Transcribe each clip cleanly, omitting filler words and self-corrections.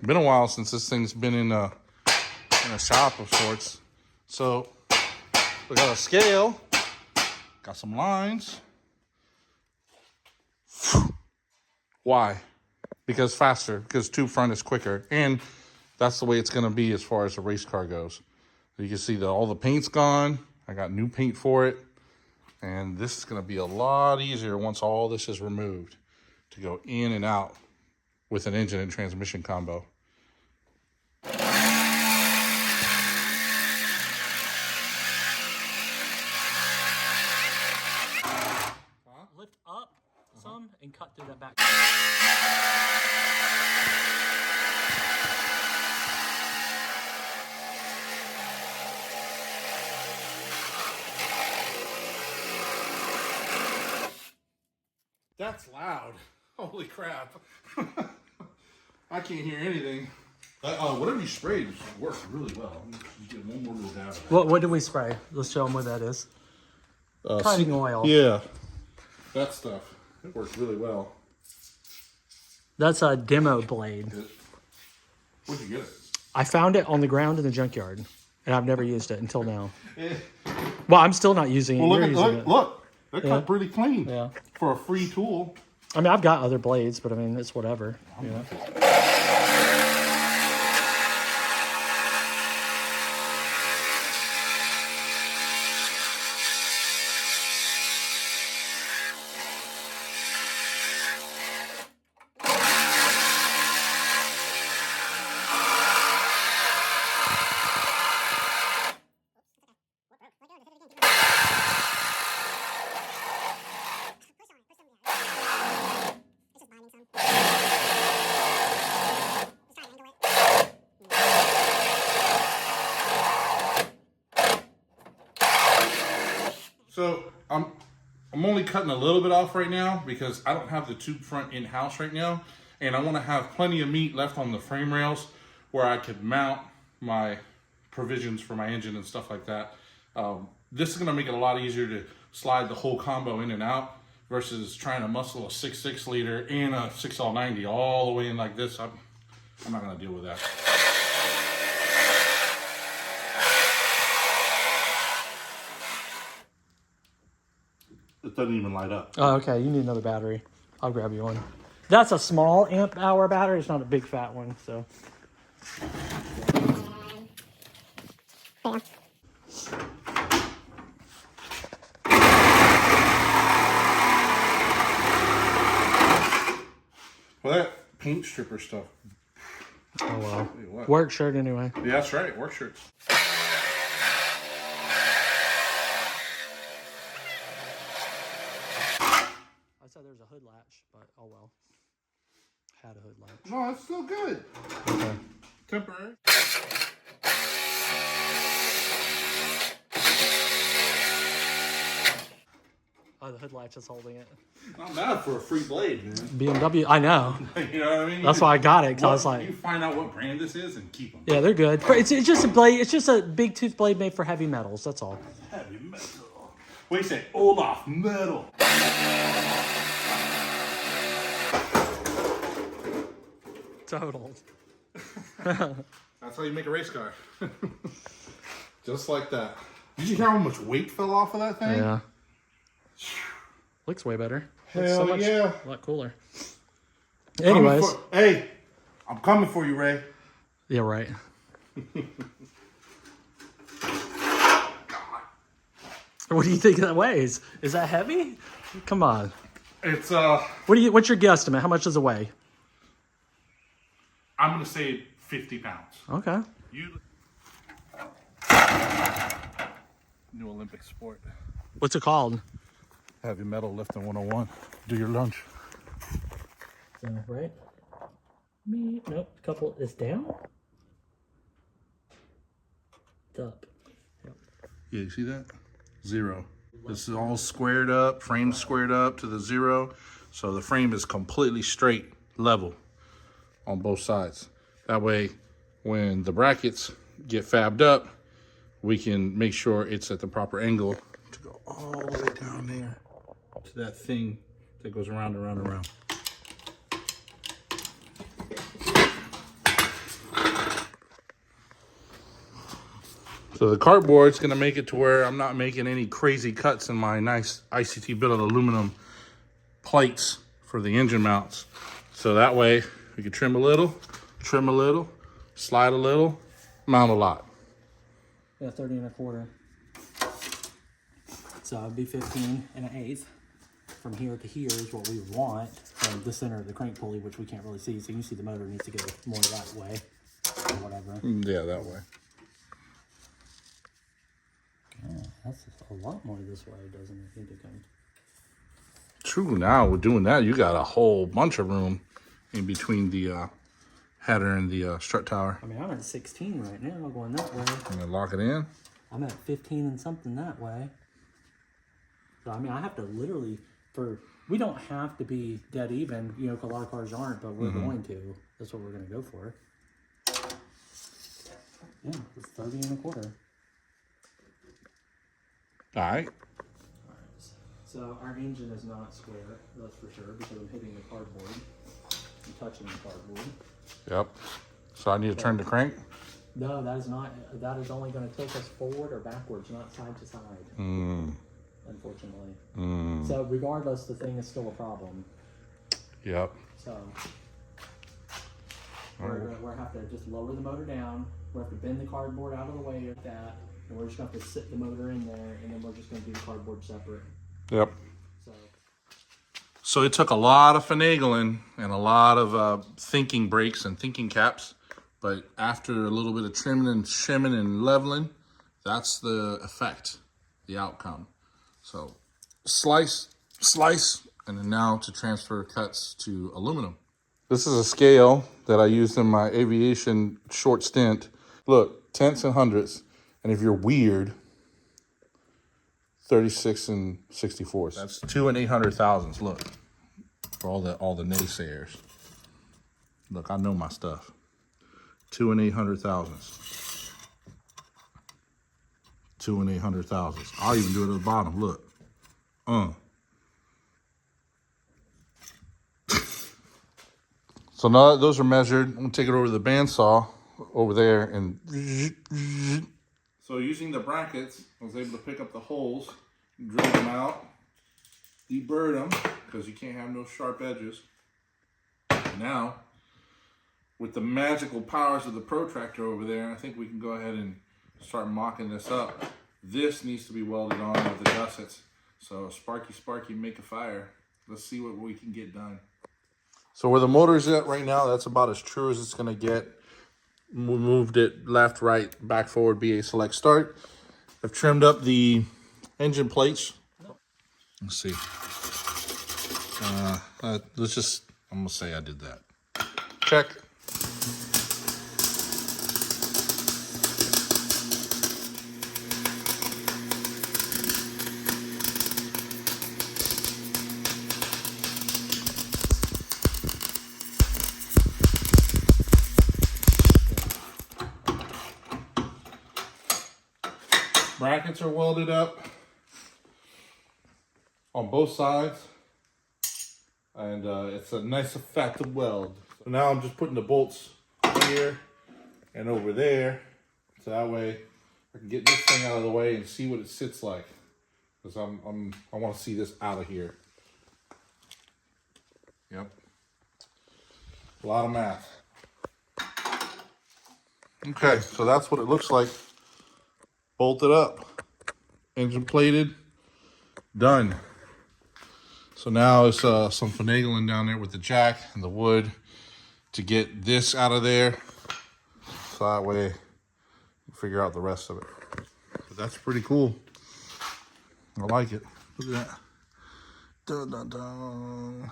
Been a while since this thing's been in a shop of sorts. So we got a scale, got some lines. Why? Because faster, because tube front is quicker. And that's the way it's gonna be as far as the race car goes. You can see that all the paint's gone. I got new paint for it. And this is gonna be a lot easier once all this is removed to go in and out with an engine and transmission combo. Lift up some and cut through that back. That's loud. Holy crap. I can't hear anything. Whatever you sprayed worked really well. You get one more little dab of that. What did we spray? Let's show them what that is. Cutting oil. Yeah. That stuff. It worked really well. That's a demo blade. Where'd you get it? I found it on the ground in the junkyard, and I've never used it until now. Well, I'm still not using it. Well, look. They cut pretty clean. Yeah. For a free tool. I mean, I've got other blades, but I mean, it's whatever. You know? So I'm only cutting a little bit off right now because I don't have the tube front in-house right now. And I want to have plenty of meat left on the frame rails where I could mount my provisions for my engine and stuff like that. This is going to make it a lot easier to slide the whole combo in and out versus trying to muscle a 6.6 liter and a 6L90 all the way in like this. I'm not going to deal with that. It doesn't even light up. Oh, okay. You need another battery. I'll grab you one. That's a small amp hour battery. It's not a big fat one, so. Well, that paint stripper stuff. Oh, well. Work shirt anyway. Yeah, that's right. Work shirts. I said there's a hood latch, but oh well. Had a hood latch. No, it's still good. Okay. Temporary. Oh, the hood latch is holding it. Not bad for a free blade, man. BMW, I know. You know what I mean? That's why I got it, because I was like... You find out what brand this is and keep them. Yeah, they're good. It's just a blade. It's just a big tooth blade made for heavy metals. That's all. Heavy metal. What do you say? Olaf metal. Total. That's how you make a race car. Just like that. Did you hear how much weight fell off of that thing? Yeah. Looks way better. Looks Hell so much, yeah. A lot cooler. Anyways. Hey, I'm coming for you, Ray. Yeah, right. What do you think that weighs? Is that heavy? Come on. It's What's your guesstimate? How much does it weigh? I'm gonna say 50 pounds. Okay. New Olympic sport. What's it called? Heavy metal lifting 101. Do your lunch. Right? Nope. Couple is down. It's up. Yep. Yeah, you see that? 0. This is all squared up, frame squared up to the 0. So the frame is completely straight, level on both sides. That way, when the brackets get fabbed up, we can make sure it's at the proper angle to go all the way down there to that thing that goes around and around and around. So the cardboard's gonna make it to where I'm not making any crazy cuts in my nice ICT billet aluminum plates for the engine mounts. So that way we can trim a little, slide a little, mount a lot. Yeah, 30 1/4. So it'd be 15 1/8. From here to here is what we want from the center of the crank pulley, which we can't really see. So you see the motor needs to go more that way or whatever. Yeah, that way. Yeah, that's a lot more this way, doesn't it? Need to come. True, now we're doing that. You got a whole bunch of room in between the header and the strut tower. I mean, I'm at 16 right now going that way. I'm gonna lock it in. I'm at 15 and something that way. So, I mean, I have to literally, we don't have to be dead even, you know, 'cause a lot of cars aren't, but we're going to. That's what we're going to go for. Yeah, it's 30 1/4. All right. So our engine is not square, that's for sure, because I'm hitting the cardboard. I'm touching the cardboard. Yep. So I need to turn the crank? No, that is not, that is only going to tilt us forward or backwards, not side to side. Unfortunately. So regardless, the thing is still a problem. Yep. So we're have to just lower the motor down. We have to bend the cardboard out of the way like that, and we're just going to have to sit the motor in there, and then we're just going to do the cardboard separate. Yep. So So it took a lot of finagling and a lot of thinking brakes and thinking caps, but after a little bit of trimming and shimming and leveling, that's the effect, the outcome. So slice, and then now to transfer cuts to aluminum. This is a scale that I used in my aviation short stint. Look, tenths and hundredths, and if you're weird, 36 and 64ths. That's 2 and 800,000ths. Look, for all the naysayers. Look, I know my stuff. 2 and 800,000ths. 2 and 800,000ths. I'll even do it at the bottom. Look. So now that those are measured, I'm gonna take it over to the bandsaw over there and. So using the brackets, I was able to pick up the holes, drill them out, deburr them, because you can't have no sharp edges. Now, with the magical powers of the protractor over there, I think we can go ahead and start mocking this up. This needs to be welded on with the gussets. So sparky, make a fire. Let's see what we can get done. So where the motor's at right now, that's about as true as it's gonna get. We moved it left, right, back, forward, BA select start. I've trimmed up the engine plates. Let's see. Let's just, I'm gonna say I did that. Check. Brackets are welded up on both sides, and it's a nice effective weld. So now I'm just putting the bolts here and over there, so that way I can get this thing out of the way and see what it sits like, because I want to see this out of here. Yep, a lot of math. Okay, so that's what it looks like. Bolted up, engine plated, done. So now it's some finagling down there with the jack and the wood to get this out of there, so that way you figure out the rest of it. But that's pretty cool. I like it. Look at that. Dun, dun, dun.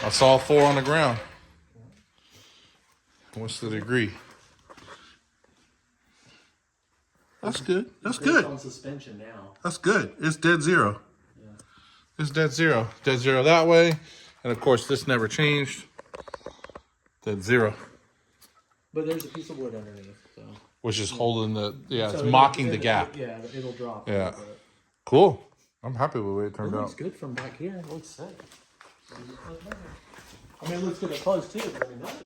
That's all 4 on the ground. What's the degree? That's good. That's good. On suspension now. That's good. It's dead zero. Yeah. It's dead zero. Dead zero that way. And of course, this never changed. Dead zero. But there's a piece of wood underneath, so. Which is holding the, yeah, So it's mocking the gap. Yeah, it'll drop. Yeah. Cool. I'm happy with the way it turned It out. looks good from back here. It looks sick. I mean, it looks good up close too, but I mean, that's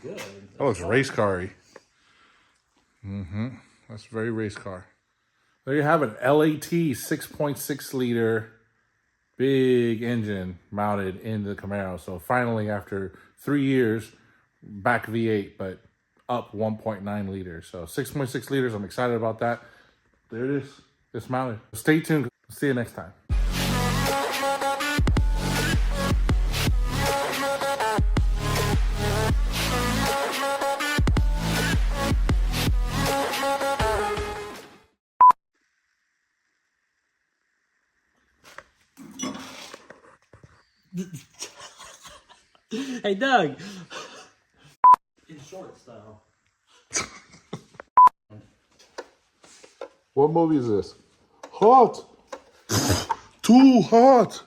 good. That looks race car-y. That's very race car. There you have it. L8T 6.6 liter big engine mounted in the Camaro. So finally, after 3 years, back V8, but up 1.9 liters. So 6.6 liters. I'm excited about that. There it is. It's mounted. Stay tuned. See you next time. Hey, Doug. In shorts, though. What movie is this? Hot. Too hot.